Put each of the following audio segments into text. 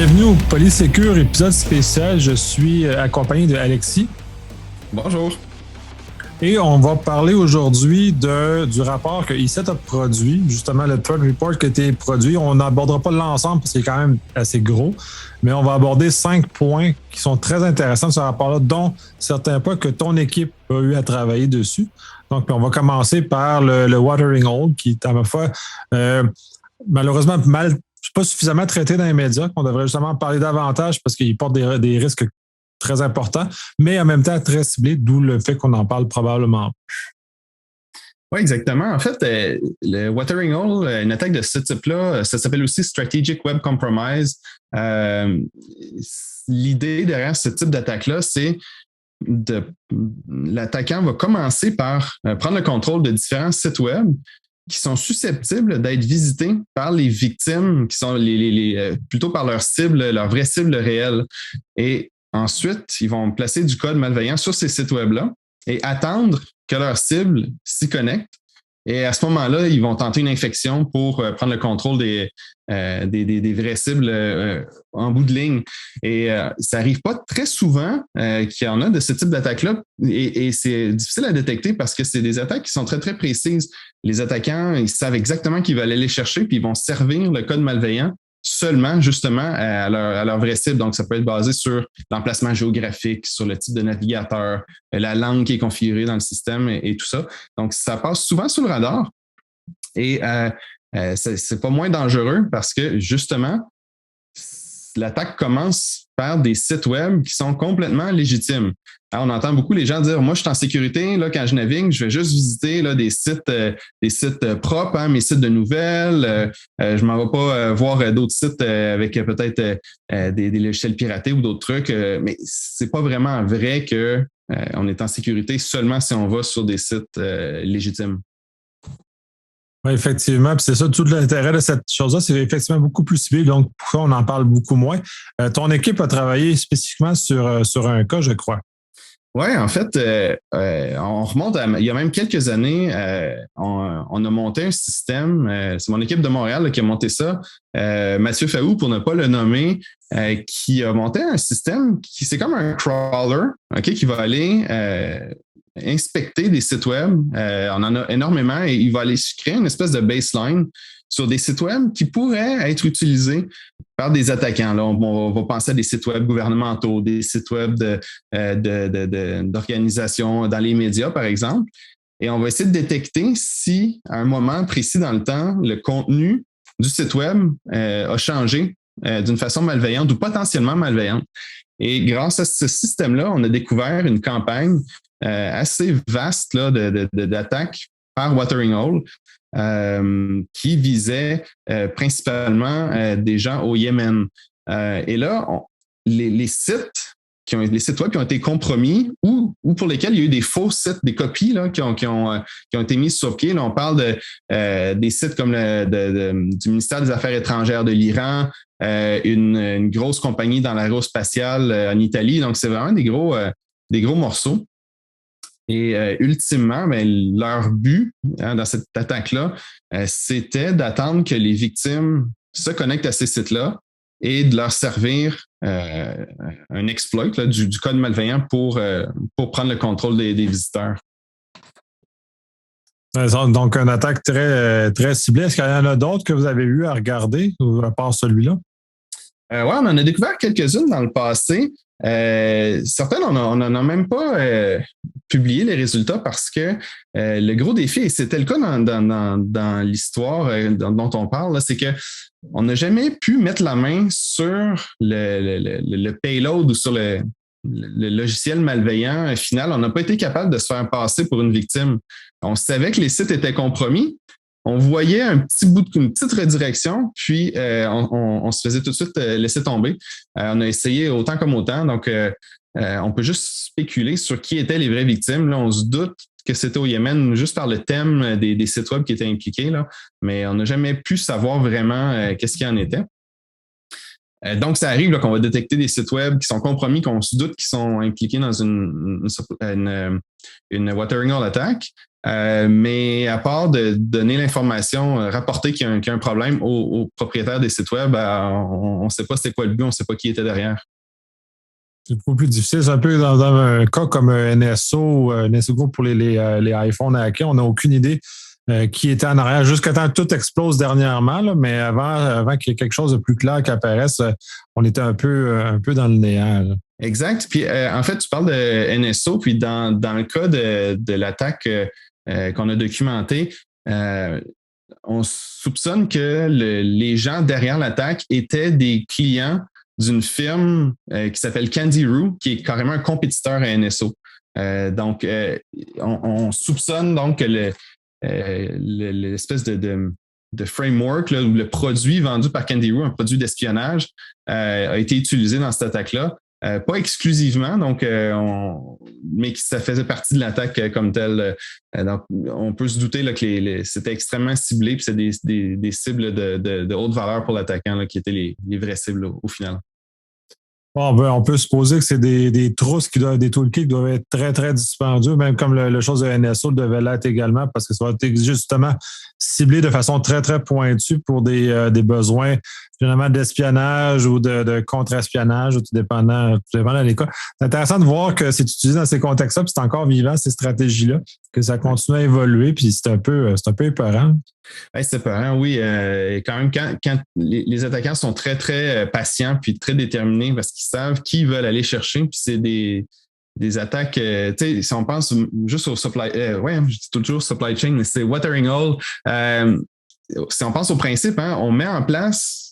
Bienvenue au Polysécure, épisode spécial. Je suis accompagné de Alexis. Bonjour. Et on va parler aujourd'hui du rapport que ESET a produit, justement le Threat Report qui a été produit. On n'abordera pas l'ensemble parce qu'il est quand même assez gros, mais on va aborder 5 points qui sont très intéressants de ce rapport-là, dont certains points que ton équipe a eu à travailler dessus. Donc, on va commencer par le Watering Hole, qui est à ma foi malheureusement pas suffisamment traité dans les médias, qu'on devrait justement parler davantage parce qu'il porte des risques très importants, mais en même temps très ciblés, d'où le fait qu'on en parle probablement. Oui, exactement. En fait, le Watering Hole, une attaque de ce type-là, ça s'appelle aussi Strategic Web Compromise. L'idée derrière ce type d'attaque-là, c'est l'attaquant va commencer par prendre le contrôle de différents sites web qui sont susceptibles d'être visités par les victimes, qui sont plutôt par leur cible, leur vraie cible réelle. Et ensuite, ils vont placer du code malveillant sur ces sites web-là et attendre que leur cible s'y connecte. Et à ce moment-là, ils vont tenter une infection pour prendre le contrôle des vraies cibles en bout de ligne. Et ça n'arrive pas très souvent qu'il y en a de ce type d'attaque-là. Et c'est difficile à détecter parce que c'est des attaques qui sont très, très précises. Les attaquants, ils savent exactement qu'ils veulent aller chercher, puis ils vont servir le code malveillant seulement, justement, à leur vraie cible. Donc, ça peut être basé sur l'emplacement géographique, sur le type de navigateur, la langue qui est configurée dans le système et tout ça. Donc, ça passe souvent sous le radar. Et c'est pas moins dangereux parce que, justement, l'attaque commence par des sites web qui sont complètement légitimes. Alors, on entend beaucoup les gens dire « Moi, je suis en sécurité, là, quand je navigue, je vais juste visiter là, des sites propres, hein, mes sites de nouvelles. Je m'en vais pas voir d'autres sites avec peut-être des logiciels piratés ou d'autres trucs. Mais c'est pas vraiment vrai que on est en sécurité seulement si on va sur des sites légitimes. » Oui, effectivement. Puis c'est ça, tout l'intérêt de cette chose-là, c'est effectivement beaucoup plus ciblé, donc pourquoi on en parle beaucoup moins. Ton équipe a travaillé spécifiquement sur un cas, je crois. Oui, en fait, on remonte il y a même quelques années, on a monté un système, c'est mon équipe de Montréal qui a monté ça, Mathieu Faou, pour ne pas le nommer, qui a monté un système qui c'est comme un crawler, qui va aller inspecter des sites web. On en a énormément et il va aller créer une espèce de baseline sur des sites web qui pourraient être utilisés par des attaquants. Là, on va penser à des sites web gouvernementaux, des sites web d'organisations dans les médias, par exemple. Et on va essayer de détecter si, à un moment précis dans le temps, le contenu du site web a changé d'une façon malveillante ou potentiellement malveillante. Et grâce à ce système-là, on a découvert une campagne assez vaste là, d'attaques par Watering Hole qui visait principalement des gens au Yémen. Et là, les sites web qui ont été compromis ou pour lesquels il y a eu des faux sites, des copies là, qui ont été mises sur pied. Là, on parle des sites comme du ministère des Affaires étrangères de l'Iran, une grosse compagnie dans l'aérospatiale en Italie. Donc, c'est vraiment des gros morceaux. Et ultimement, leur but dans cette attaque-là, c'était d'attendre que les victimes se connectent à ces sites-là et de leur servir un exploit là, du code malveillant pour prendre le contrôle des visiteurs. Donc, une attaque très, très ciblée. Est-ce qu'il y en a d'autres que vous avez eu à regarder, à part celui-là? Oui, on en a découvert quelques-unes dans le passé. Certaines, on n'en a même pas publié les résultats parce que le gros défi, et c'était le cas dans l'histoire dont on parle, c'est qu'on n'a jamais pu mettre la main sur le payload ou sur le logiciel malveillant final. On n'a pas été capable de se faire passer pour une victime. On savait que les sites étaient compromis. On voyait un petit bout une petite redirection, puis on se faisait tout de suite laisser tomber. On a essayé autant comme autant, donc on peut juste spéculer sur qui étaient les vraies victimes. Là, on se doute que c'était au Yémen juste par le thème des sites web qui étaient impliqués, là, mais on n'a jamais pu savoir vraiment qu'est-ce qu'il en était. Donc, ça arrive là, qu'on va détecter des sites web qui sont compromis, qu'on se doute qu'ils sont impliqués dans une Watering Hole attack. Mais à part de donner l'information, rapporter qu'il y a un problème aux propriétaires des sites web, on ne sait pas c'était quoi le but, on ne sait pas qui était derrière. C'est beaucoup plus difficile. C'est un peu dans un cas comme un NSO, NSO Group pour les iPhones hackés. On n'a aucune idée qui était en arrière, jusqu'à temps que tout explose dernièrement. Là, mais avant qu'il y ait quelque chose de plus clair qui apparaisse, on était un peu dans le néant. Là. Exact. Puis en fait, tu parles de NSO, puis dans le cas de l'attaque qu'on a documentée, on soupçonne que les gens derrière l'attaque étaient des clients d'une firme qui s'appelle Candy.ru, qui est carrément un compétiteur à NSO. Donc, on soupçonne donc que l'espèce de framework, là, ou le produit vendu par Candy.ru, un produit d'espionnage, a été utilisé dans cette attaque-là. Pas exclusivement, donc, mais ça faisait partie de l'attaque comme telle. Donc, on peut se douter là, que c'était extrêmement ciblé, puis c'est des cibles de haute valeur pour l'attaquant là, qui étaient les vraies cibles au final. Bon, ben, on peut supposer que c'est des trousses des toolkits qui doivent être très, très dispendieux, même comme le chose de NSO devait l'être également, parce que ça va être justement ciblé de façon très, très pointue pour des besoins généralement d'espionnage ou de contre-espionnage, tout dépendant des cas. C'est intéressant de voir que c'est utilisé dans ces contextes-là, puis c'est encore vivant, ces stratégies-là, que ça continue à évoluer, puis c'est un peu épeurant. Ouais, c'est épeurant, oui. Quand même, quand les attaquants sont très, très patients puis très déterminés parce qu'ils savent qui ils veulent aller chercher, puis c'est des attaques, tu sais, si on pense juste au supply, je dis toujours supply chain, mais c'est Watering Hole. Si on pense au principe, hein, on met en place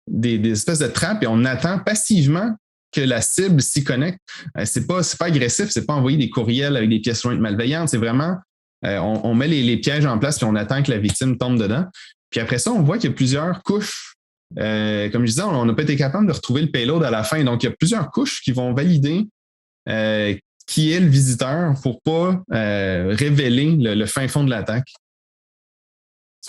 des espèces de trappes et on attend passivement que la cible s'y connecte. C'est pas agressif, c'est pas envoyer des courriels avec des pièces jointes malveillantes, c'est vraiment on met les pièges en place puis on attend que la victime tombe dedans. Puis après ça, on voit qu'il y a plusieurs couches. Comme je disais, on n'a pas été capable de retrouver le payload à la fin. Donc, il y a plusieurs couches qui vont valider qui est le visiteur pour pas révéler le fin fond de l'attaque.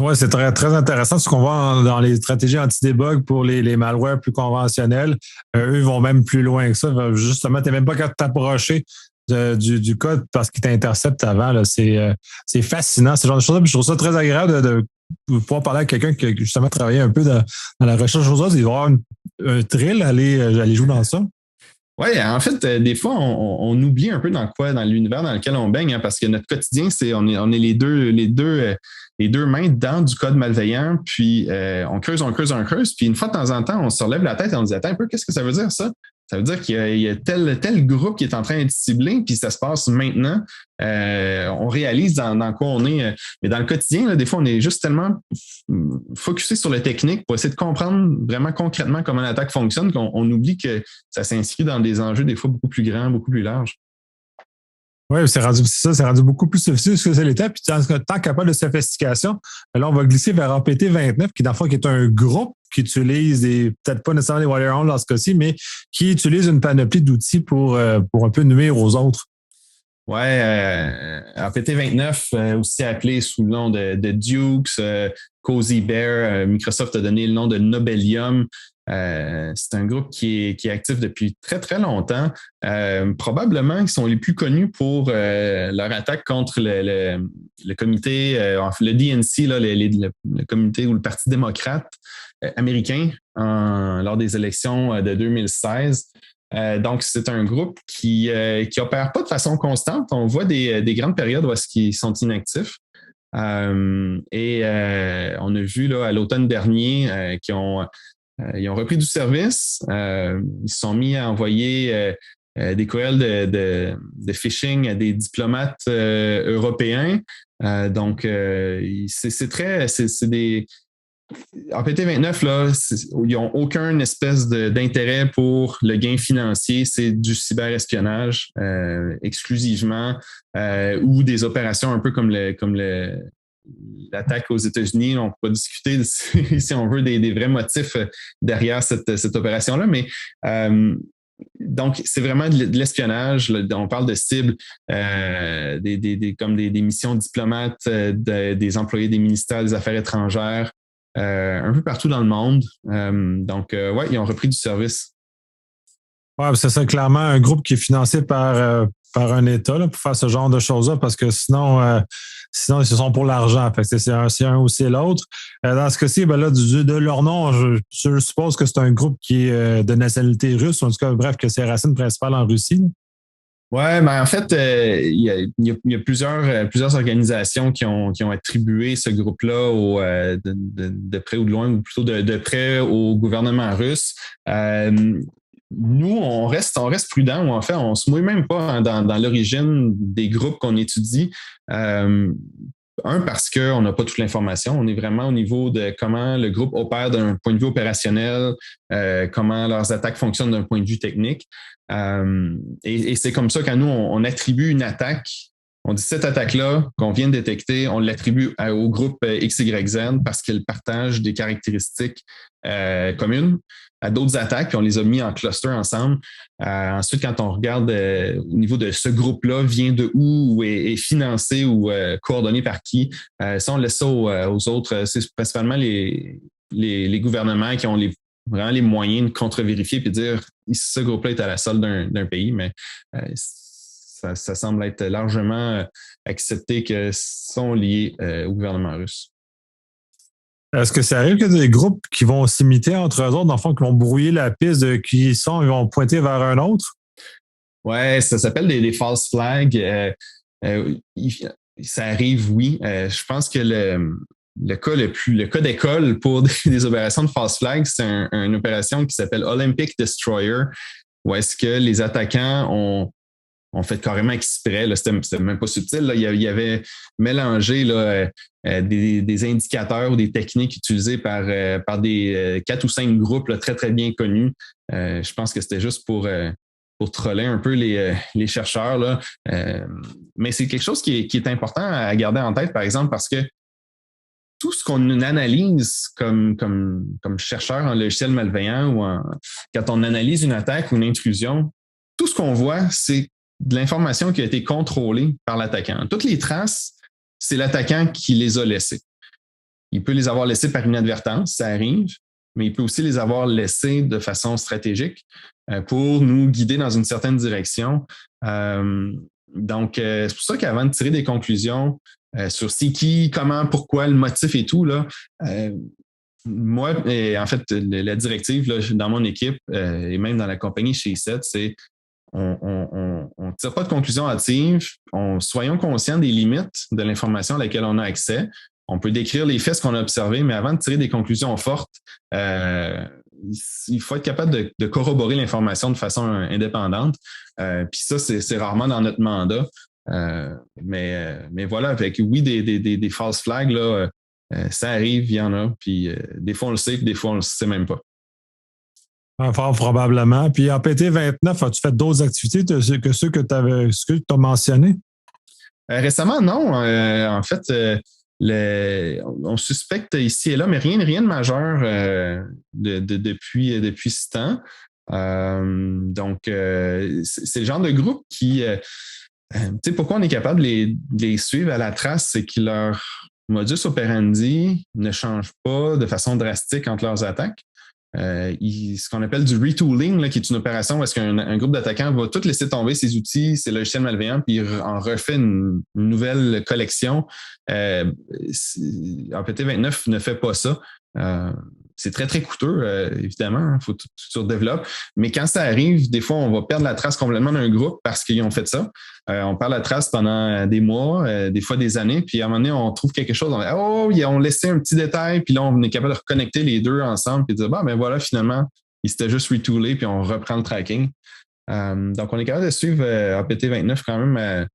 Oui, c'est très, très intéressant. Ce qu'on voit dans les stratégies anti-debug pour les malwares plus conventionnels, eux vont même plus loin que ça. Justement, tu n'es même pas capable de t'approcher du code parce qu'il t'intercepte avant. Là. C'est fascinant, ce genre de choses-là. Puis je trouve ça très agréable de pouvoir parler à quelqu'un qui a justement travaillé un peu dans la recherche aux autres. Il va y avoir un thrill à aller jouer dans ça. Oui, en fait, des fois, on oublie un peu dans l'univers dans lequel on baigne, hein, parce que notre quotidien, on est les deux mains dans du code malveillant, puis on creuse, puis une fois de temps en temps, on se relève la tête et on dit, attends un peu, qu'est-ce que ça veut dire ça? Ça veut dire qu'il y a tel groupe qui est en train d'être ciblé, puis ça se passe maintenant. On réalise dans quoi on est. Mais dans le quotidien, là, des fois, on est juste tellement focusé sur la technique pour essayer de comprendre vraiment concrètement comment l'attaque fonctionne qu'on oublie que ça s'inscrit dans des enjeux des fois beaucoup plus grands, beaucoup plus larges. Oui, c'est rendu beaucoup plus sophistiqué que ça l'était. Puis tant capable de sophistication, là, on va glisser vers APT29, qui, dans le fond, qui est un groupe qui utilise peut-être pas nécessairement les Watering Hole dans ce cas-ci, mais qui utilise une panoplie d'outils pour un peu nuire aux autres. Oui, APT29, aussi appelé sous le nom de Dukes, Cozy Bear, Microsoft a donné le nom de Nobelium. C'est un groupe qui est actif depuis très, très longtemps. Probablement, ils sont les plus connus pour leur attaque contre le comité, le DNC, là, le comité ou le Parti démocrate américain lors des élections de 2016. Donc, c'est un groupe qui opère pas de façon constante. On voit des grandes périodes où est-ce qu'ils sont inactifs. On a vu là, à l'automne dernier qu'ils ont repris du service. Ils se sont mis à envoyer des courriels de phishing à des diplomates européens. Donc, c'est des... En PT29, là, ils n'ont aucun espèce d'intérêt pour le gain financier. C'est du cyberespionnage exclusivement ou des opérations un peu comme l'attaque aux États-Unis. On peut discuter si on veut des vrais motifs derrière cette opération-là, mais donc, c'est vraiment de l'espionnage. On parle de cibles, comme des missions diplomates, des employés des ministères des Affaires étrangères. un peu partout dans le monde. Donc, ouais, ils ont repris du service. Ouais, c'est ça, clairement, un groupe qui est financé par un État là, pour faire ce genre de choses-là, parce que sinon ils se sont pour l'argent. Fait que c'est un ou c'est l'autre. Dans ce cas-ci, ben là, de leur nom, je suppose que c'est un groupe qui est de nationalité russe, en tout cas, bref, que ses racines principales en Russie. Ouais, ben en fait, il y a plusieurs organisations qui ont attribué ce groupe-là de près ou de loin, ou plutôt de près au gouvernement russe. Nous, on reste prudent, ou en fait, on se mouille même pas dans l'origine des groupes qu'on étudie. Parce qu'on n'a pas toute l'information. On est vraiment au niveau de comment le groupe opère d'un point de vue opérationnel, comment leurs attaques fonctionnent d'un point de vue technique. Et c'est comme ça qu'à nous, on attribue une attaque. On dit cette attaque-là qu'on vient de détecter, on l'attribue au groupe XYZ parce qu'elle partage des caractéristiques communes à d'autres attaques, puis on les a mis en cluster ensemble. Ensuite, quand on regarde au niveau de ce groupe-là, vient de où, ou est financé ou coordonné par qui, ça, on laisse ça aux autres. C'est principalement les gouvernements qui ont vraiment les moyens de contre-vérifier et de dire ce groupe-là est à la solde d'un pays, mais ça semble être largement accepté que sont liés au gouvernement russe. Est-ce que ça arrive qu'il y a des groupes qui vont s'imiter entre eux autres, dans le fond, qui vont brouiller la piste de qui ils sont, ils vont pointer vers un autre? Ouais, ça s'appelle des false flags. Ça arrive, oui. Je pense que le cas d'école pour des opérations de false flag, c'est une opération qui s'appelle Olympic Destroyer, où est-ce que les attaquants ont fait carrément exprès. Là, c'était même pas subtil. Là. Il y avait mélangé là, des indicateurs ou des techniques utilisées par des 4 ou 5 groupes là, très, très bien connus. Je pense que c'était juste pour troller un peu les chercheurs. Là. Mais c'est quelque chose qui est important à garder en tête, par exemple, parce que tout ce qu'on analyse comme chercheur en logiciel malveillant quand on analyse une attaque ou une intrusion, tout ce qu'on voit, c'est de l'information qui a été contrôlée par l'attaquant. Toutes les traces, c'est l'attaquant qui les a laissées. Il peut les avoir laissées par inadvertance, ça arrive, mais il peut aussi les avoir laissées de façon stratégique pour nous guider dans une certaine direction. Donc, c'est pour ça qu'avant de tirer des conclusions sur c'est qui, comment, pourquoi, le motif et tout, là, moi, en fait, la directive là, dans mon équipe et même dans la compagnie chez ICET, c'est on ne tire pas de conclusion hâtive. Soyons conscients des limites de l'information à laquelle on a accès. On peut décrire les faits, ce qu'on a observé, mais avant de tirer des conclusions fortes, il faut être capable de corroborer l'information de façon indépendante. Puis ça, c'est rarement dans notre mandat. Mais voilà, avec oui, des false flags, là, ça arrive, il y en a. Puis des fois, on le sait, puis des fois, on le sait même pas. Fort probablement. Puis en PT29, as-tu fait d'autres activités que ceux que tu as mentionnés? Récemment, non. En fait, on suspecte ici et là, mais rien de majeur depuis ce temps. Donc, c'est le genre de groupe qui... tu sais, pourquoi on est capable de les suivre à la trace, c'est que leur modus operandi ne change pas de façon drastique entre leurs attaques. Ce qu'on appelle du retooling, là, qui est une opération où est-ce qu'un groupe d'attaquants va tout laisser tomber ses outils, ses logiciels malveillants, puis en refait une nouvelle collection. PT29 ne fait pas ça. C'est très, très coûteux, évidemment. Il faut tout se redéveloppe. Mais quand ça arrive, des fois, on va perdre la trace complètement d'un groupe parce qu'ils ont fait ça. On perd la trace pendant des mois, des fois des années. Puis à un moment donné, on trouve quelque chose. On dit, ils ont laissé un petit détail. Puis là, on est capable de reconnecter les deux ensemble puis de dire, ben voilà, finalement, ils s'étaient juste retoolés puis on reprend le tracking. Donc, on est capable de suivre APT29 quand même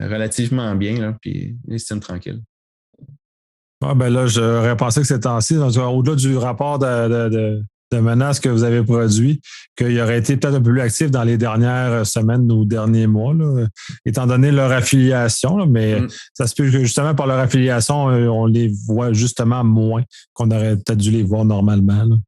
relativement bien. Là, puis ils se tiennent tranquilles. Ah, ben là, j'aurais pensé que ces temps-ci, au-delà du rapport de menaces que vous avez produit, qu'il aurait été peut-être un peu plus actif dans les dernières semaines ou derniers mois, là, étant donné leur affiliation. Là, mais ça se peut que justement, par leur affiliation, on les voit justement moins qu'on aurait peut-être dû les voir normalement. Là.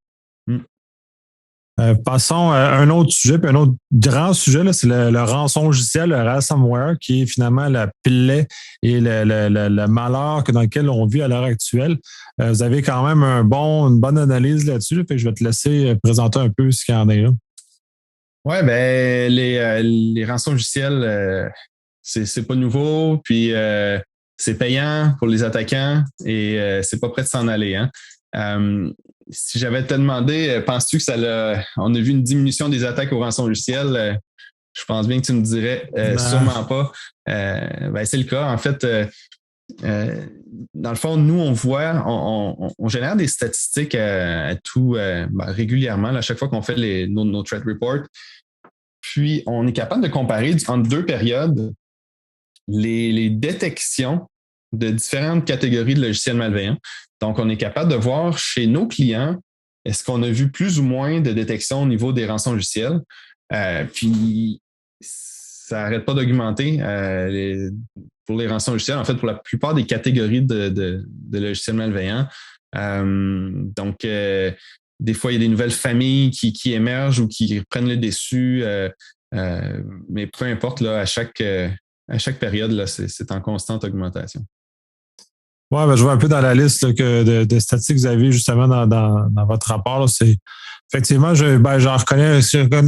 Passons à un autre sujet, puis un autre grand sujet, là, c'est le rançongiciel, le ransomware, qui est finalement la plaie et le malheur dans lequel on vit à l'heure actuelle. Vous avez quand même une bonne analyse là-dessus, là, fait que je vais te laisser présenter un peu ce qu'il y en a là. Ouais, ben les rançongiciels, c'est pas nouveau, puis c'est payant pour les attaquants et c'est pas prêt de s'en aller. Hein. Si j'avais te demandé, penses-tu que on a vu une diminution des attaques au rançongiciel? Je pense bien que tu me dirais Non. sûrement pas. Ben, c'est le cas. En fait, dans le fond, nous, on voit, on génère des statistiques à tout régulièrement, là, à chaque fois qu'on fait nos threat reports. Puis, on est capable de comparer entre deux périodes les détections de différentes catégories de logiciels malveillants. Donc, on est capable de voir chez nos clients, est-ce qu'on a vu plus ou moins de détection au niveau des rançons logiciels? Puis, ça n'arrête pas d'augmenter pour les rançons logiciels, en fait, pour la plupart des catégories de logiciels malveillants. Donc, des fois, il y a des nouvelles familles qui émergent ou qui prennent le dessus. Mais peu importe, là, à chaque période, là, c'est en constante augmentation. Ouais, ben, je vois un peu dans la liste là, de statistiques que vous avez justement dans votre rapport. Là, c'est effectivement, j'en reconnais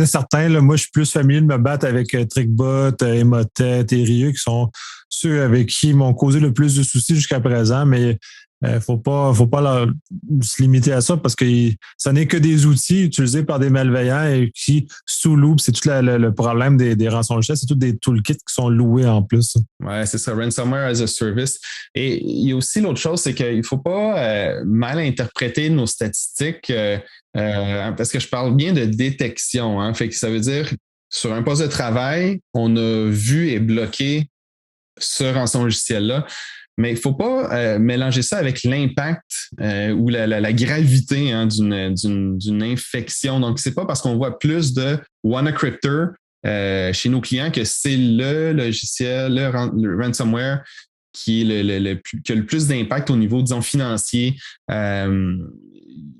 certains. Là. Moi, je suis plus familier de me battre avec Trickbot, Emotet et Rieux, qui sont ceux avec qui m'ont causé le plus de soucis jusqu'à présent, mais faut pas se limiter à ça parce que ça n'est que des outils utilisés par des malveillants et qui sous-louent. C'est tout le problème des rançongiciels. C'est tous des toolkits qui sont loués en plus. Ouais, c'est ça, ransomware as a service. Et il y a aussi l'autre chose, c'est qu'il ne faut pas mal interpréter nos statistiques parce que je parle bien de détection. Hein, fait que ça veut dire sur un poste de travail, on a vu et bloqué ce rançongiciel-là. Mais il ne faut pas mélanger ça avec l'impact ou la gravité hein, d'une infection. Donc, ce n'est pas parce qu'on voit plus de WannaCrypter chez nos clients que c'est le logiciel, le ransomware qui est qui a le plus d'impact au niveau, disons, financier. Il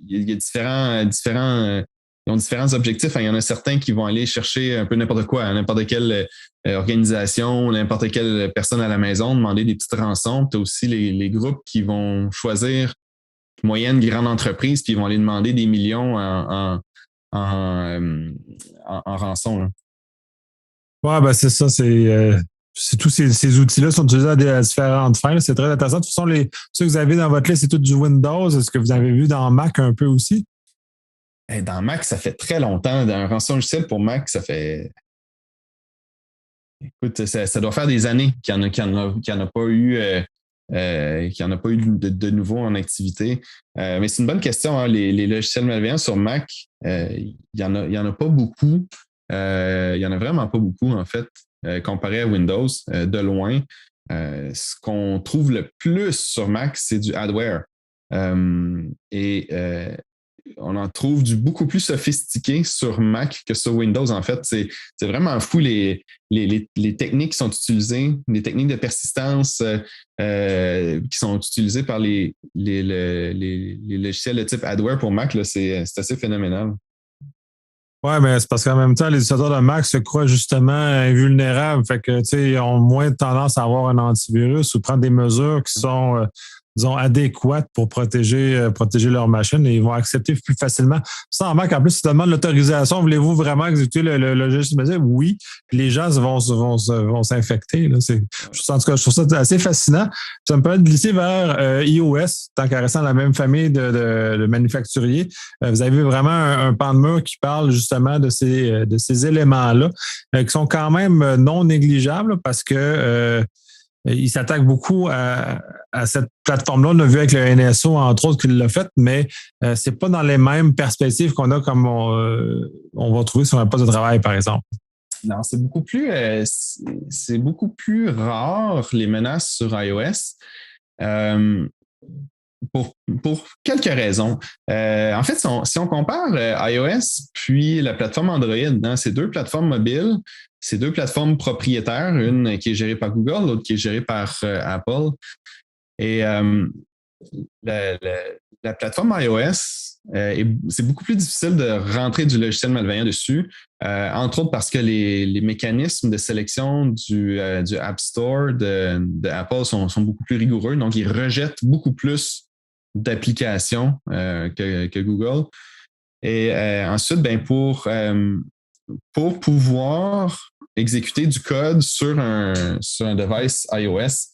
y a différents ils ont différents objectifs. Il y en a certains qui vont aller chercher un peu n'importe quoi, n'importe quelle organisation, n'importe quelle personne à la maison, demander des petites rançons. Tu as aussi les groupes qui vont choisir moyenne, grande entreprise, puis ils vont aller demander des millions en rançon. Là. Ouais, ben c'est ça, c'est tous ces outils-là sont utilisés à différentes fins. Là. C'est très intéressant. De toute façon, ceux que vous avez dans votre liste, c'est tout du Windows. Est-ce que vous avez vu dans Mac un peu aussi? Dans Mac, ça fait très longtemps. Dans un rançon logiciel pour Mac, ça fait. Écoute, ça doit faire des années qu'il n'y en a pas eu. Qu'il n'y en a pas eu de nouveau en activité. Mais c'est une bonne question. Hein. Les logiciels malveillants sur Mac, il y en a pas beaucoup. Il y en a vraiment pas beaucoup, en fait, comparé à Windows, de loin. Ce qu'on trouve le plus sur Mac, c'est du adware. On en trouve du beaucoup plus sophistiqué sur Mac que sur Windows. En fait, c'est vraiment fou les techniques qui sont utilisées, les techniques de persistance qui sont utilisées par les logiciels de type adware pour Mac. C'est assez phénoménal. Ouais, mais c'est parce qu'en même temps, les utilisateurs de Mac se croient justement invulnérables. Fait que, tu sais, ils ont moins tendance à avoir un antivirus ou prendre des mesures qui sont, disons, adéquates pour protéger leur machine et ils vont accepter plus facilement. Ça, en Mac, en plus, ils te demandent l'autorisation. Voulez-vous vraiment exécuter le logiciel? Oui. Puis les gens vont s'infecter. Là. En tout cas, je trouve ça assez fascinant. Ça me permet de glisser vers iOS, tant qu'à rester dans la même famille de manufacturiers. Vous avez vraiment un pan de mur qui parle justement de ces éléments-là, qui sont quand même non négligeables parce que il s'attaque beaucoup à cette plateforme-là. On a vu avec le NSO, entre autres, qu'il l'a fait, mais c'est pas dans les mêmes perspectives qu'on a comme on va trouver sur un poste de travail, par exemple. Non, c'est beaucoup plus rare les menaces sur iOS. Pour quelques raisons. En fait, si on compare iOS puis la plateforme Android, hein, c'est deux plateformes mobiles, c'est deux plateformes propriétaires, une qui est gérée par Google, l'autre qui est gérée par Apple. Et la, la, la plateforme iOS, c'est beaucoup plus difficile de rentrer du logiciel malveillant dessus, entre autres parce que les mécanismes de sélection du App Store de Apple sont beaucoup plus rigoureux. Donc, ils rejettent beaucoup plus d'applications que Google. Et ensuite, pour pouvoir exécuter du code sur un device iOS,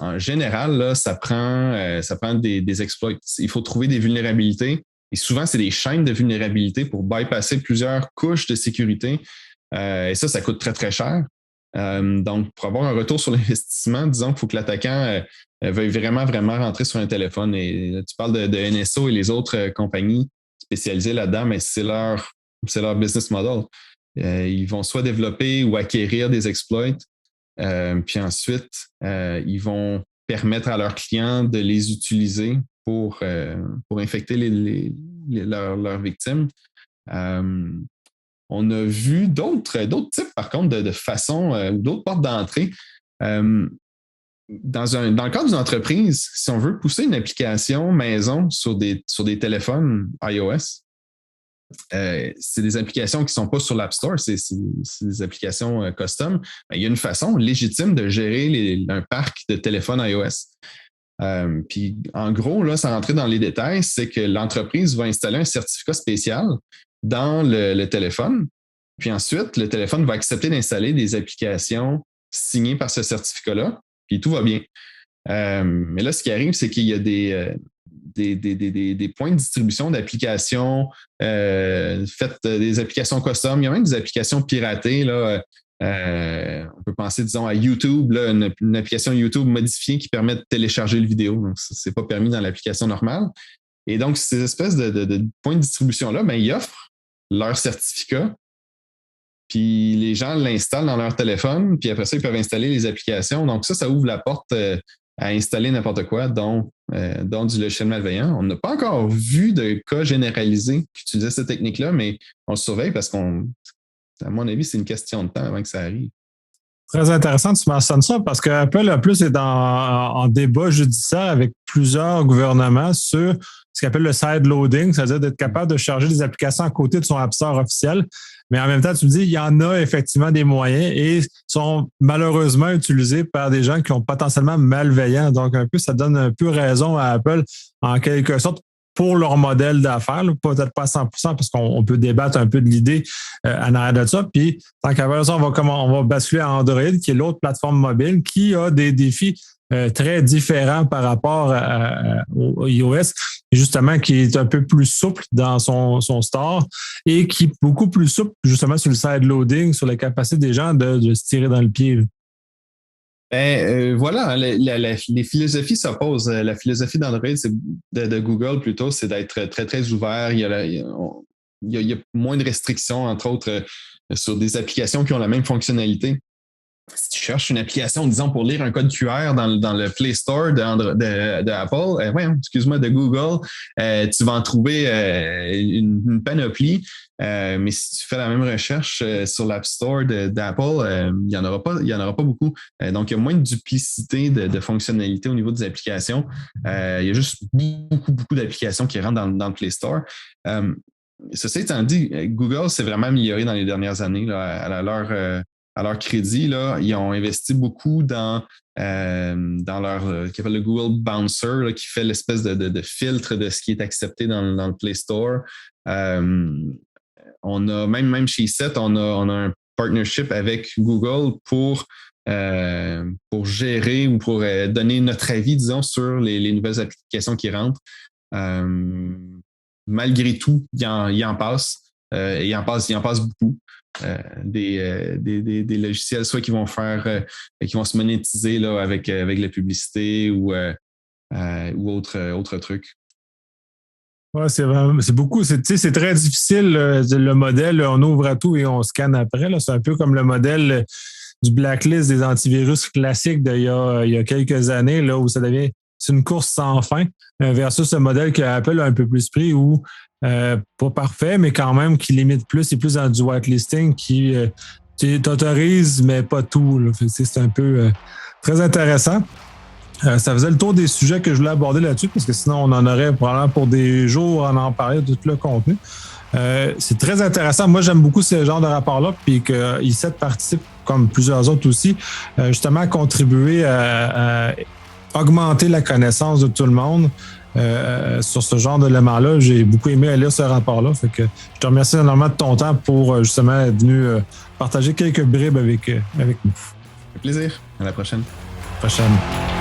en général, là, ça prend des exploits. Il faut trouver des vulnérabilités. Et souvent, c'est des chaînes de vulnérabilités pour bypasser plusieurs couches de sécurité. Et ça coûte très, très cher. Donc, pour avoir un retour sur l'investissement, disons qu'il faut que l'attaquant veuille vraiment, vraiment rentrer sur un téléphone. Et là, tu parles de NSO et les autres compagnies spécialisées là-dedans, mais c'est leur business model. Ils vont soit développer ou acquérir des exploits, puis ensuite, ils vont permettre à leurs clients de les utiliser pour infecter leurs victimes. On a vu d'autres types, par contre, de façons ou d'autres portes d'entrée. Dans le cadre d'une entreprise, si on veut pousser une application maison sur des téléphones iOS, c'est des applications qui ne sont pas sur l'App Store, c'est des applications custom. Il y a une façon légitime de gérer un parc de téléphones iOS. Puis en gros, là, sans rentrer dans les détails, c'est que l'entreprise va installer un certificat spécial dans le téléphone. Puis ensuite, le téléphone va accepter d'installer des applications signées par ce certificat-là, puis tout va bien. Mais là, ce qui arrive, c'est qu'il y a des points de distribution d'applications faites des applications custom. Il y a même des applications piratées. Là, on peut penser, disons, à YouTube, là, une application YouTube modifiée qui permet de télécharger le vidéo. Donc, ce n'est pas permis dans l'application normale. Et donc, ces espèces de points de distribution-là, ils offrent leur certificat, puis les gens l'installent dans leur téléphone, puis après ça, ils peuvent installer les applications. Donc, ça ouvre la porte à installer n'importe quoi, dont du logiciel malveillant. On n'a pas encore vu de cas généralisés qui utilisaient cette technique-là, mais on le surveille parce à mon avis, c'est une question de temps avant que ça arrive. Très intéressant, tu mentionnes ça parce que Apple, en plus, est en débat judiciaire avec plusieurs gouvernements sur ce qu'on appelle le side loading, c'est-à-dire d'être capable de charger des applications à côté de son App Store officiel. Mais en même temps, tu me dis, il y en a effectivement des moyens et sont malheureusement utilisés par des gens qui sont potentiellement malveillants. Donc, un peu, ça donne un peu raison à Apple, en quelque sorte, pour leur modèle d'affaires, peut-être pas à 100% parce qu'on peut débattre un peu de l'idée en arrière de ça. Puis, tant qu'à faire ça, on va basculer à Android, qui est l'autre plateforme mobile, qui a des défis très différents par rapport au iOS, justement, qui est un peu plus souple dans son store et qui est beaucoup plus souple, justement, sur le side loading, sur la capacité des gens de se tirer dans le pied. Voilà, les philosophies s'opposent. La philosophie d'Android, de Google plutôt, c'est d'être très, très ouvert. Il y a moins de restrictions, entre autres, sur des applications qui ont la même fonctionnalité. Si tu cherches une application, disons, pour lire un code QR dans le Play Store de Apple, de Google, tu vas en trouver une panoplie. Mais si tu fais la même recherche sur l'App Store d'Apple, il n'y en aura pas beaucoup. Donc, il y a moins de duplicité de fonctionnalités au niveau des applications. Il y a juste beaucoup d'applications qui rentrent dans le Play Store. Ceci étant dit, Google s'est vraiment amélioré dans les dernières années à leur crédit, là, ils ont investi beaucoup dans leur qui s'appelle le Google Bouncer, là, qui fait l'espèce de filtre de ce qui est accepté dans le Play Store. On a même chez SET, on a un partnership avec Google pour gérer ou pour donner notre avis, disons, sur les nouvelles applications qui rentrent. Malgré tout, il en passe. Et il en passe beaucoup. Des logiciels soit qui vont se monétiser là, avec la publicité ou autre truc. Ouais, c'est beaucoup. C'est très difficile, le modèle. On ouvre à tout et on scanne après. Là. C'est un peu comme le modèle du blacklist des antivirus classiques d'il y a quelques années, là, où c'est une course sans fin, versus ce modèle que Apple a un peu plus pris, où pas parfait, mais quand même qui limite plus, c'est plus dans du whitelisting qui t'autorise, mais pas tout. Là. C'est un peu très intéressant. Ça faisait le tour des sujets que je voulais aborder là-dessus, parce que sinon, on en aurait probablement pour des jours à en parler de tout le contenu. C'est très intéressant. Moi, j'aime beaucoup ce genre de rapport-là, puis que ICET participe, comme plusieurs autres aussi, justement à contribuer à augmenter la connaissance de tout le monde sur ce genre d'éléments-là. J'ai beaucoup aimé lire ce rapport-là. Fait que je te remercie énormément de ton temps pour justement être venu partager quelques bribes avec nous. Avec plaisir. À la prochaine. Prochaine.